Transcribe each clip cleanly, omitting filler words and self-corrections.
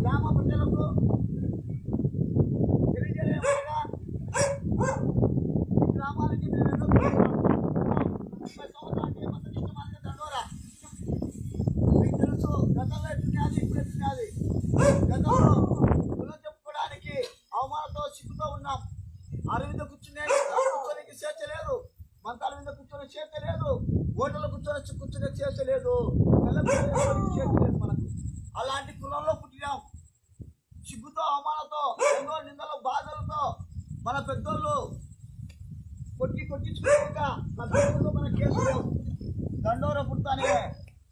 గ్రామ ప్రజలకు తెలియజేయగా గ్రామాలకి తెలుసు గతంలో ఎట్టున్నది ఇప్పుడు ఎట్టున్నది. గతంలో కులం చెప్పుకోవడానికి అవమానంతో సిగ్గుతో ఉన్నాం. అరవింద కూర్చొని స్వేచ్ఛ లేదు, మంతాల మీద కూర్చొని స్వేచ్ఛ లేదు, ఓటర్లు కూర్చొని స్వేచ్ఛ లేదు, స్వేచ్ఛ లేదు మనకు. అలాంటి కులంలో పుట్టినాం. సిగ్గుతో అవమానంతో ఎన్నో నిందలు బాధలతో మన పెద్దోళ్ళు కొట్టించుకోక మన కేసు లేవు. దండోర పుడతానే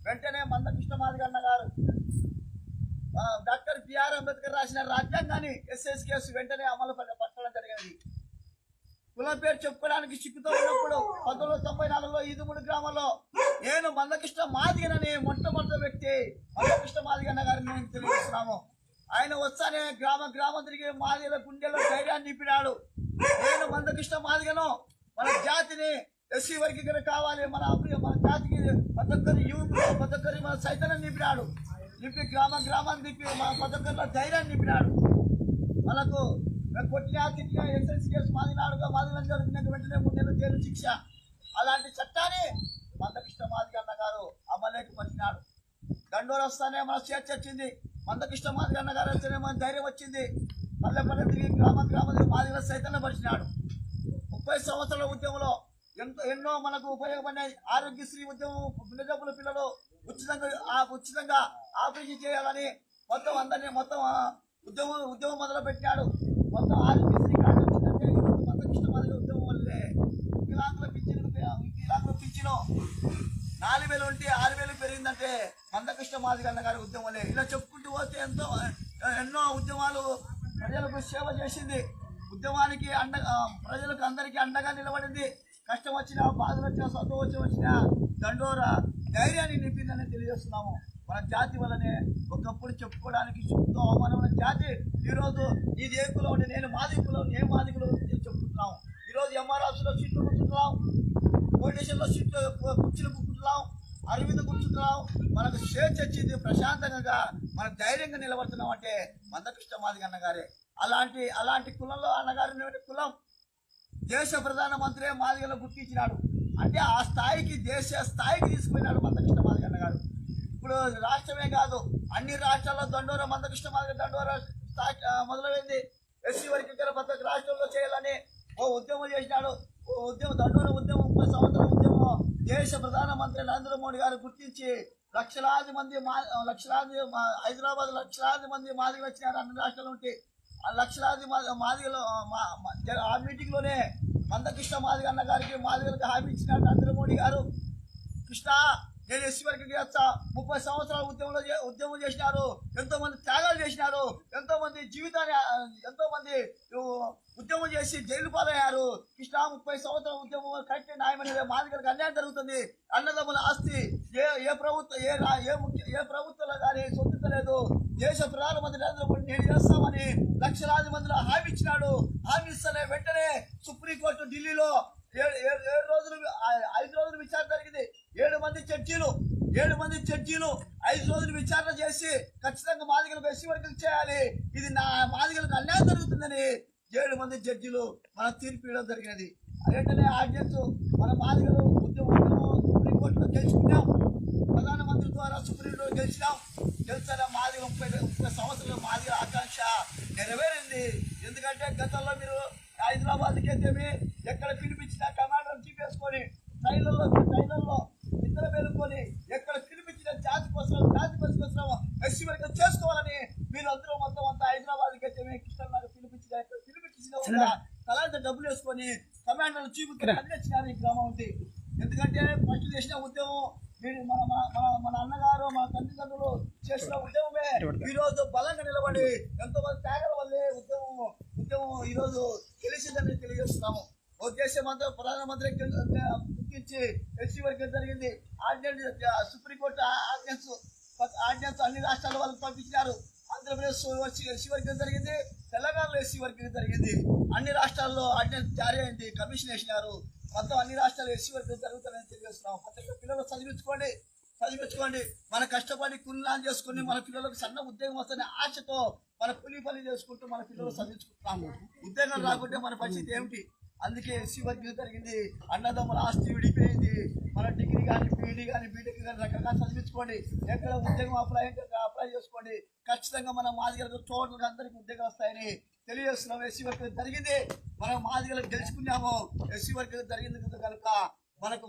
వెంటనే మందకృష్ణ మాదిగ అన్న గారు డాక్టర్ బిఆర్ అంబేద్కర్ రాసిన రాజ్యాంగాన్ని ఎస్ఎస్ కేసు వెంటనే అమలు పట్టడం జరిగింది. కులం పేరు చెప్పుకోవడానికి సిగ్గుతో ఉన్నప్పుడు 1994లో ఈదుమూడి గ్రామంలో నేను మందకృష్ణ మాదిగనని మొట్టమొదటి వ్యక్తి మందకృష్ణ మాదిగ అన్న గారిని మేము తెలియజేస్తున్నాము. ఆయన వస్తానే గ్రామం తిరిగి మాదిగల గుండెల్లో ధైర్యాన్ని నింపినాడు. నేను మందకృష్ణ మాదిగను, మన జాతిని ఎస్సీ వర్గీకరణ కావాలి, మన జాతికి ప్రతి ఒక్కరి యూత్ ప్రతి ఒక్కరి మన చైతన్యం నింపినాడు. నింపి గ్రామాన్ని నింపి మన ప్రతి ఒక్కరిలో ధైర్యాన్ని నింపినాడు. మనకు కొట్టినా తిట్టినా ఎస్ఎల్సీ కేసు మాదినాడుగా మాదిగలను జరుగుతున్న వెంటనే 3 నెలలు జైలు శిక్ష. అలాంటి చట్టాన్ని మందకృష్ణ మాదిగ అన్న గారు అమలుకి వచ్చినాడు. దండోర వస్తానే మన స్వేచ్ఛ వచ్చింది. మందకృష్ణ మాదిగ అన్న గారు వస్తేనే మన ధైర్యం వచ్చింది. పల్లె తిరిగి గ్రామ మాదిగల చైతన్యం పరిచినాడు. 30 సంవత్సరాల ఉద్యమంలో ఎన్నో మనకు ఉపయోగపడినాయి. ఆరోగ్యశ్రీ ఉద్యమం, గుండె జబ్బుల పిల్లలు ఉచితంగా ఆపరేషన్ చేయాలని మొత్తం ఉద్యమం మొదలు పెట్టాడు. మొత్తం ఆరోగ్యశ్రీ కార్డు వచ్చిందంటే మందకృష్ణ మాదిగ ఉద్యమం వల్లే. వికలాంగుల పింఛను 4,000 ఉంటే 6,000 పెరిగిందంటే మందకృష్ణ మాదిగ అన్న గారి ఉద్యమం వల్లే. ఇలా చెప్పుకుంటూ పోతే ఎన్నో ఉద్యమాలు ప్రజలకు సేవ చేసింది. ఉద్యమానికి ప్రజలకు అందరికీ అండగా నిలబడింది. కష్టం వచ్చినా, బాధలు వచ్చినా, సంతోషం వచ్చినా దండోర ధైర్యాన్ని నింపిందని తెలియజేస్తున్నాము. మన జాతి వల్లనే ఒకప్పుడు చెప్పుకోవడానికి సిగ్గుతో అవమానమైన జాతి ఈరోజు ఇది ఏ కులం అంటే నేను మాది కులం, ఏ మాది కులం చెప్పుకుంటున్నాం. ఈరోజు ఎంఆర్ఆర్సీలో సీట్లు కూర్చుంటున్నాం, కోటేషన్లో కుర్చీలు కూర్చుంటున్నాం, అరవింద కూర్చుంటున్నాం. మనకు స్వేచ్ఛ వచ్చింది. ప్రశాంతంగా మన ధైర్యంగా నిలబడుతున్నాం అంటే మందకృష్ణ మాదిగ అన్న గారే. అలాంటి కులంలో అన్నగారి కులం దేశ ప్రధానమంత్రి మాదిగలో గుర్తించినాడు. అంటే ఆ స్థాయికి దేశ స్థాయికి తీసుకుపోయినాడు మందకృష్ణ మాదిగ అన్న గారు. ఇప్పుడు రాష్ట్రమే కాదు, అన్ని రాష్ట్రాల్లో దండోర మందకృష్ణ మాదిగ దండోర మొదలైంది. ఎస్సీ వర్గీకరణ ప్రతి రాష్ట్రంలో చేయాలని ఉద్యమం చేసినాడు. దండోర ఉద్యమం 30 సంవత్సరాల ఉద్యమం దేశ ప్రధానమంత్రి నరేంద్ర మోడీ గారు గుర్తించి లక్షలాది మంది హైదరాబాద్ లక్షలాది మంది మాదిగలు వచ్చినారు. అన్ని రాష్ట్రాల నుండి లక్షలాది మాదిగలు ఆ మీటింగ్లోనే మందకృష్ణ మాదిగ అన్న గారికి మాదిగలకు హామీ ఇచ్చినాడు నరేంద్ర మోడీ గారు. కృష్ణ నేను ఎస్సీ వర్గీకరణ చేస్తా. 30 సంవత్సరాల ఉద్యమం చేసినారు, ఎంతో మంది త్యాగాలు చేసినారు, ఎంతో మంది ఉద్యమం చేసి జైలు పాలయ్యారు. కృష్ణ 30 సంవత్సరాల ఉద్యమం కరెక్ట్ న్యాయమనేది మాదిగలకు అన్యాయం జరుగుతుంది. అన్నదమ్ముల ఆస్తి ఏ ప్రభుత్వంలో కానీ సొంతలేదు. దేశ ప్రధానమంత్రి నరేంద్ర మోడీ నేను చేస్తామని లక్షలాది మందిలో హామీ ఇచ్చినాడు. హామీ ఇస్తేనే వెంటనే సుప్రీంకోర్టు ఢిల్లీలో 5 రోజులు విచారణ జరిగింది. 7 మంది జడ్జీలు 5 రోజులు విచారణ చేసి ఖచ్చితంగా మాదిగలకు ఎస్సీ వర్గీకరణ చేయాలి, ఇది నా మాదిగలకు అన్యాయం జరుగుతుందని 7 మంది జడ్జీలు మన తీర్పు ఇవ్వడం జరిగినది. వెంటనే ఆర్డినెన్స్ మన మాదిగలు ఉద్యమం సుప్రీంకోర్టులో గెలుచుకున్నాం. ప్రధానమంత్రి ద్వారా సుప్రీంకోర్టులో గెలిచిన మాదిగ 30 సంవత్సరాల మాదిగ ఆకాంక్ష నెరవేరింది. ఎందుకంటే గతంలో మీరు హైదరాబాద్కి అయితే ఎక్కడ పిలిపించినా కమాండర్ చీఫ్ వేసుకొని ట్రైన్లలో నిద్ర మేలుకొని ఎక్కడ పిలిపించిన జాతి కోసం ఎస్సీ వర్గీకరణ చేసుకోవాలని మీరు అందరూ మొత్తం అంతా హైదరాబాద్కి అయితే కృష్ణాకు పిలిపించిన తలాంత డబ్బులు వేసుకొని కమాండర్ చీఫ్ అందించినారు ఈ గ్రామం ఉంది. ఎందుకంటే ఫస్ట్ చేసిన ఉద్యమం మన అన్నగారు మన తల్లిదండ్రులు చేసిన ఉద్యమమే ఈరోజు బలంగా నిలబడి ఎంతో మంది త్యాగాల వల్లే ఉద్యమం ఈరోజు తెలిసిందని తెలియజేస్తున్నాము. దేశమంతా ప్రధానమంత్రి గుర్తించి ఎస్సీ వర్గీకరణ జరిగింది. సుప్రీంకోర్టు ఆర్డినెన్స్ అన్ని రాష్ట్రాల వాళ్ళకి పంపించినారు. ఆంధ్రప్రదేశ్ ఎస్సీ వర్గీకరణ జరిగింది, తెలంగాణలో ఎస్సీ వర్గీకరణ జరిగింది. అన్ని రాష్ట్రాల్లో ఆర్డినెన్స్ జారీ అయింది, కమిషన్ వేసినారు. మొత్తం అన్ని రాష్ట్రాలు ఎస్సీ వర్గీకరణ జరుగుతారని తెలియజేస్తున్నాం. ప్రతి ఒక్క పిల్లలు చదివించుకోండి. చదివించుకోండి. మన కష్టపడి కూలినాలు చేసుకుని మన పిల్లలకు సన్న ఉద్యోగం వస్తనే ఆశతో మన కూలి పని చేసుకుంటూ మన పిల్లలు చదివించుకుంటాము. ఉద్యోగం రాకుంటే మన పరిస్థితి ఏమిటి? అందుకే ఎస్సీ వర్గం జరిగింది. అన్నదమ్ముల ఆస్తి విడిపోయింది. మన డిగ్రీ కానీ బీఈడీ కానీ బీటెక్ కానీ రకరకాల చదివించుకోండి. ఎక్కడ ఉద్యోగం అప్లై చేసుకోండి. ఖచ్చితంగా మన మాదిగలకు టోటల్గా అందరికీ ఉద్యోగాలు వస్తాయని తెలియజేస్తున్నాం. ఎస్సీ వర్గం జరిగింది, మనం మాదిగలకు గెలుచుకున్నాము. ఎస్సీ వర్గం జరిగింది కనుక మనకు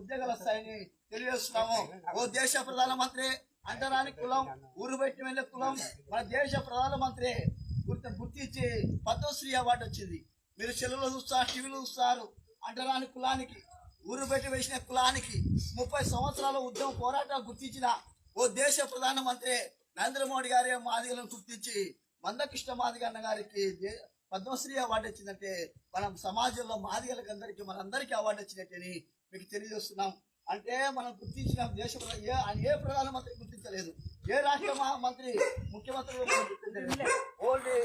ఉద్యోగాలు వస్తాయని తెలియజేస్తున్నాము. ఓ దేశ ప్రధానమంత్రి అంటరాని కులం, ఊరు బయట వెళ్ళే కులం మన దేశ ప్రధానమంత్రి గుర్తించి పద్మశ్రీ అవార్డు వచ్చింది. మీరు సెల్లులో చూస్తారు, టీవీలో చూస్తారు. అంటరాని కులానికి, ఊరు బయట వేసిన కులానికి 30 సంవత్సరాల ఉద్యమ పోరాటాలు గుర్తించిన ఓ దేశ ప్రధానమంత్రి నరేంద్ర మోడీ గారి మాదిగలను గుర్తించి మందకృష్ణ మాదిగ అన్న గారికి పద్మశ్రీ అవార్డు వచ్చిందంటే మనం సమాజంలో మాదిగలకు అందరికీ మనందరికీ అవార్డు వచ్చినట్టని మీకు తెలియజేస్తున్నాం. అంటే మనం గుర్తించిన దేశ ఏ ప్రధానమంత్రి గుర్తించలేదు, ఏ రాష్ట్ర మంత్రి ముఖ్యమంత్రి గుర్తించలేదు. ఓన్లీ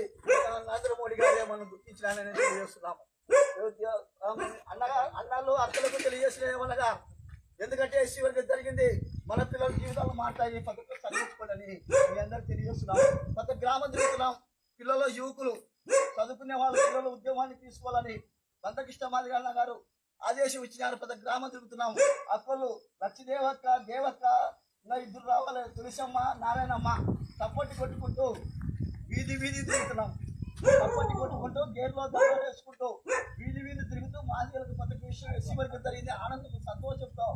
నరేంద్ర మోడీ గారే మనం గుర్తించాలని తెలియజేస్తున్నాం. అన్నాళ్ళు అక్కలకు తెలియజేసినగా ఎందుకంటే ఎస్సీ వర్గం జరిగింది. మన పిల్లల జీవితాలు మాట్లాడి పద్ధతిలో చదివించుకోవాలని మీ అందరూ తెలియజేస్తున్నాం. ప్రతి గ్రామం తిరుగుతున్నాం. పిల్లలు యువకులు చదువుకునే వాళ్ళ పిల్లలు ఉద్యమాన్ని తీసుకోవాలని మందకృష్ణ మాదిగ అన్న గారు ఆదేశం ఇచ్చినారు. ప్రతి గ్రామం తిరుగుతున్నాం. అక్కలు లక్ష్మీదేవక్క, దేవక్క ఇద్దరు రావాలి, తులసమ్మ, నారాయణమ్మ తప్పటి కొట్టుకుంటూ వీధి తిరుగుతున్నాం. తప్పటి కొట్టుకుంటూ గేర్లో దండలు వేసుకుంటూ వీధి తిరుగుతూ మాదిగలకు ప్రతి విషయం ఎస్సీ వర్గం జరిగింది ఆనందం సంతోషంతో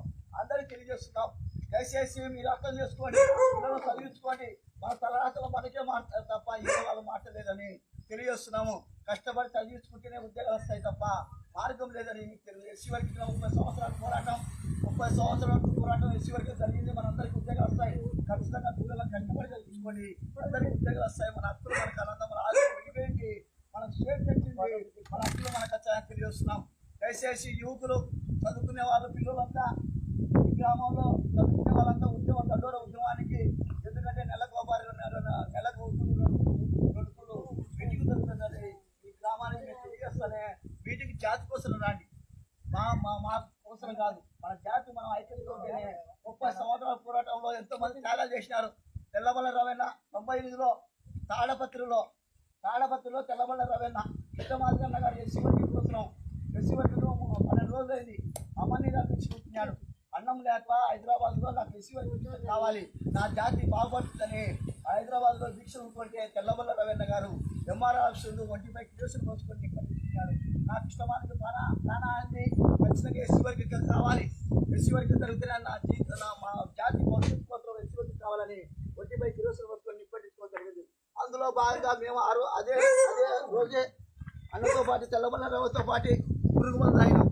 అందరికీ తెలియజేస్తున్నాం. దయచేసి మీరు అర్థం చేసుకోండి, పిల్లలు చదివించుకోండి. మన తలరాతలు మనకే మాట్లాడతారు తప్ప ఏ వాళ్ళు మాట్లాడలేదని తెలియజేస్తున్నాము. కష్టపడి చదివించుకుంటేనే ఉద్యోగాలు వస్తాయి తప్ప మార్గం లేదని మీకు తెలియదు. ఎస్సీ వర్గం 30 సంవత్సరాల పోరాటం, 30 సంవత్సరాల పోరాటం ఎస్సీ వర్గం జరిగింది. మనందరికీ ఉద్యోగాలు వస్తాయి. ఖచ్చితంగా పిల్లలను కష్టపడి చదివించుకోండి, అందరికీ ఉద్యోగాలు వస్తాయి. మన హక్కులు మనకు ఆనందం, మన ఆలోచన విడిపోయింది, మనం స్టేట్ తెచ్చింది, మన హక్కులు మనకు వచ్చాయని తెలియజేస్తున్నాం. దయచేసి యువకులు చదువుకునే వాళ్ళ పిల్లలంతా ఈ గ్రామంలో చదువుకునే వాళ్ళంతా ఉద్యమం దండోర ఉద్యమానికి, ఎందుకంటే నెలకు గడుపులు మీటింగ్ జరుగుతుంది. ఈ గ్రామానికి మేము తెలియజేస్తానే మీటింగ్ జాతి కోసం రండి, మా కోసం కాదు. మన జాతి మనం ఐక్యంగా ఉంటేనే 30 సంవత్సరాల పోరాటంలో ఎంతో మంది త్యాగాలు చేసినారు. తెల్లబల్ల రవెన్న 98లో తాడపత్రిలో తెల్లబల్ల రవెన్న కృష్ణమాదిగన్న గారు ఎస్సీ వర్గం కోసం ఎస్సీ వర్గంలో 12 రోజులైంది అమ్మని రక్షించుకుంటున్నాడు. అన్నం లేక హైదరాబాద్లో నాకు ఎస్సీ వర్గం కావాలి, నా జాతి బాగుపడుతుందని హైదరాబాద్లో దీక్ష ఉంటుంటే తెల్లబల్ల రవెన్న గారు ఎంఆర్ ఆఫీసులు ఒంటిపై కేసులు మోసుకొని పట్టించాడు. నాకు ఇష్టమానికి ప్రాణాన్ని ఖచ్చితంగా ఎస్సీ వర్గం కావాలి, ఎస్సీ వర్గం జరుగుతున్న మా జాతి భవిష్యత్తు కోసం ఎస్సీ వర్గం కావాలని ఒంటిపై కేసులు మోసుకొని నిప్పట్టించుకోవడం జరిగింది. అందులో భాగంగా మేము అదే రోజే అన్నతో పాటు తెల్లబల్ల రవతో పాటు పురుగుమంది తాగినాం.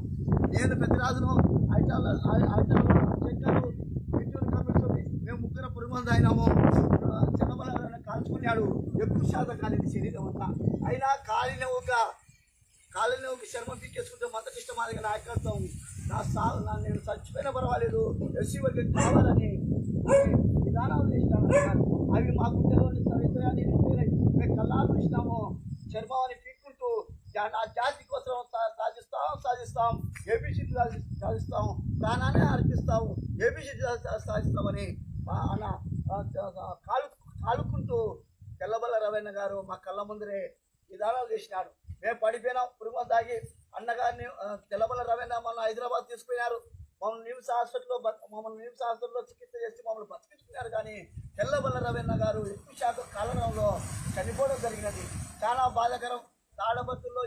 నేను పెద్దరాజును చెక్కలు ఇంటూరు కమిటీ మేము ముగ్గురు పురుగుమంది తాగినాము. చిన్నబల్ల కాల్చుకున్నాడు, ఎక్కువ శాతం కాలేదు శరీరం అంతా. అయినా కాలిన ఒక శర్మ పీకేసుకుంటే మందకృష్ణ మాదిగ నాయకత్వం నేను చచ్చిపోయినా పర్వాలేదు ఎస్సీ వర్గం కావాలని విధానాలు చేసినాను. అవి మాకు తెలియని మేము కళ్ళాలు ఇచ్చినాము. చర్మాన్ని పీక్కుంటూ నా జాతి కోసం సాధిస్తాం, ఏబీసీ సాధిస్తాం, ప్రాణాన్ని అర్పిస్తాము, ఏబీసీ సాధిస్తామని అన్న కాలుకుంటూ తెల్లబల్ల రవెన్న గారు మా కళ్ళ ముందరే విధానాలు చేసినాడు. మేము పడిపోయినాం పురుగులు తాగి. అన్నగారిని తెల్లబల్ల రవెన్న మమ్మల్ని హైదరాబాద్ తీసుకుపోయినారు. మమ్మల్ని నిమ్స్ హాస్పిటల్లో చికిత్స చేసి మమ్మల్ని బతికించుకున్నారు. కానీ తెల్లబల్ల రవెన్న గారు ఎక్కువ శాతం కాలంలో చనిపోవడం జరిగినది. చాలా బాధాకరం. తాడపత్రుల్లో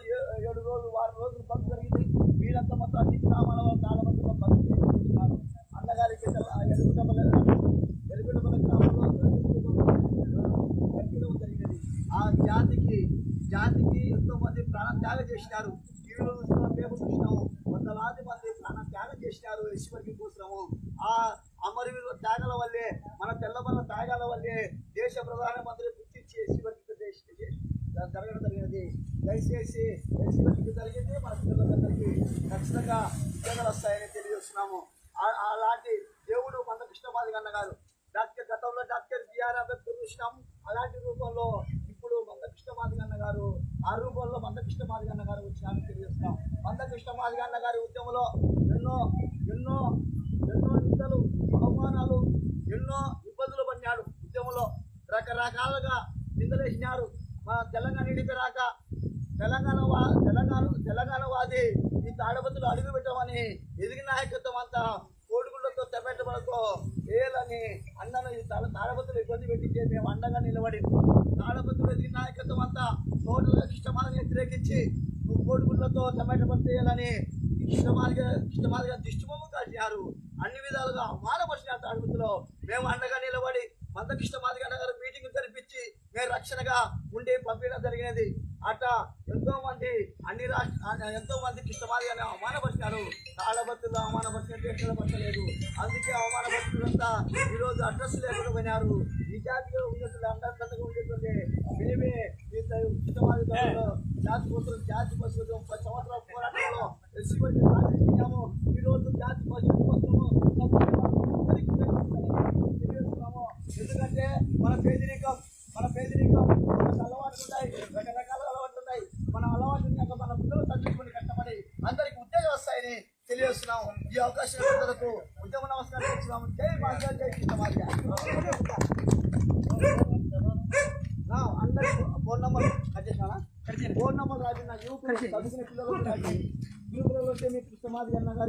7 రోజులు 6 రోజులు బంద్ జరిగింది. వీరంతా మొత్తం అన్ని గ్రామాల తాడపత్రుల్లో బంద్ చేస్తున్నారు. అన్నగారికి ఎరుగుటమల గ్రామంలో జరిగినది. ఆ జాతికి ఎంతో మంది ప్రాణ త్యాగం చేసినారు. టీవీలో పేపర్ చూసినాము, 100,000 మంది ప్రాణ త్యాగం చేసినారు ఎస్సీ వర్గం కోసము. ఆ అమరవీరుల త్యాగాల వల్లే, మన తెల్లబల్ల త్యాగాల వల్లే దేశ ప్రధానమంత్రి గుర్తించి ఎస్సీ వర్గం జరగడం జరిగినది. దయచేసి ఎస్సీ వర్గం జరిగింది, మన పిల్లలందరికీ ఖచ్చితంగా ఉద్యోగాలు వస్తాయని తెలియజేస్తున్నాము. అలాంటి దేవుడు మందకృష్ణ మాదిగ అన్న గారు గతంలో డాక్టర్ బిఆర్ అంబేద్కర్ చూసినాము. అలాంటి రూపంలో ఇప్పుడు మందకృష్ణ మాదిగ అన్న గారు, ఆ రూపంలో మందకృష్ణ మాదిగ అన్న గారు వచ్చినారని తెలియజేస్తున్నాం. మందకృష్ణ మాదిగ అన్న గారి ఉద్యమంలో ఎన్నో నిందలు, అవమానాలు రకరకాలుగా నిందలేసినారు. మన తెలంగాణ ఇడిపిరాక తెలంగాణ వాది ఈ తాడబతులు అడుగు పెట్టమని ఎదిగిన నాయకత్వం అంతా కోడిగుళ్ళతో తెమెట్టబడతో ఏలని అన్నను ఈ తాడబతులు ఇబ్బంది పెట్టించే మేము అండగా నిలబడి తాడబతులు ఎదిగిన నాయకత్వం అంతా టోటల్గా ఇష్టమాలను వ్యతిరేకించి నువ్వు కోడిగుళ్ళతో తెమెట్టబడి చేయాలని ఇష్టమాదిగా దిష్టిబొమ్మ కాల్చారు. అన్ని విధాలుగా అవమానపరిచిన తాడబతులో మేము అండగా నిలబడి మందకృష్ణ మాదిగ గారు మీటింగ్ జరిపించి మేము రక్షణగా ఉండి పంపించడం జరిగినది. అట్లా ఎంతో మంది ఎంతో మంది కృష్ణమాదిగానే అవమానపరిచారు. తాళబత్తులు అవమానపరిచినట్టు ఎక్కడ పట్టలేదు. అందుకే అవమానపరుచులంతా ఈరోజు అడ్రస్ లేకుండా పోయినారు. ఈ జాతిలో ఉన్నట్లు అందరికంతగా ఉండేటువంటి మేమే కృష్ణమాదిగలో జాతి పశువులు 30 సంవత్సరాల పోరాటంలో ఎస్సీ సాధించాము. ఈరోజు జాతి పశువులు ఎందుకంటే మన పేదరికం మనకు అలవాట్లు ఉన్నాయి, రకరకాల అలవాట్లు ఉన్నాయి. మన అలవాటు మన పిల్లలు తగ్గించుకుని కష్టపడి అందరికి ఉద్యోగం వస్తాయని తెలియజేస్తున్నాం. ఈ అవకాశం అందరకు ఉద్యమ నమస్కారం చేస్తున్నాము. జై మాదిగ, జై కృష్ణమాదిగ. అందరికి ఫోన్ నంబర్ ఫోన్ నంబర్ రాజు యూపీ చదువుకునే పిల్లలు యూపీలో వస్తే మీ కృష్ణమాదిగ అన్న గారు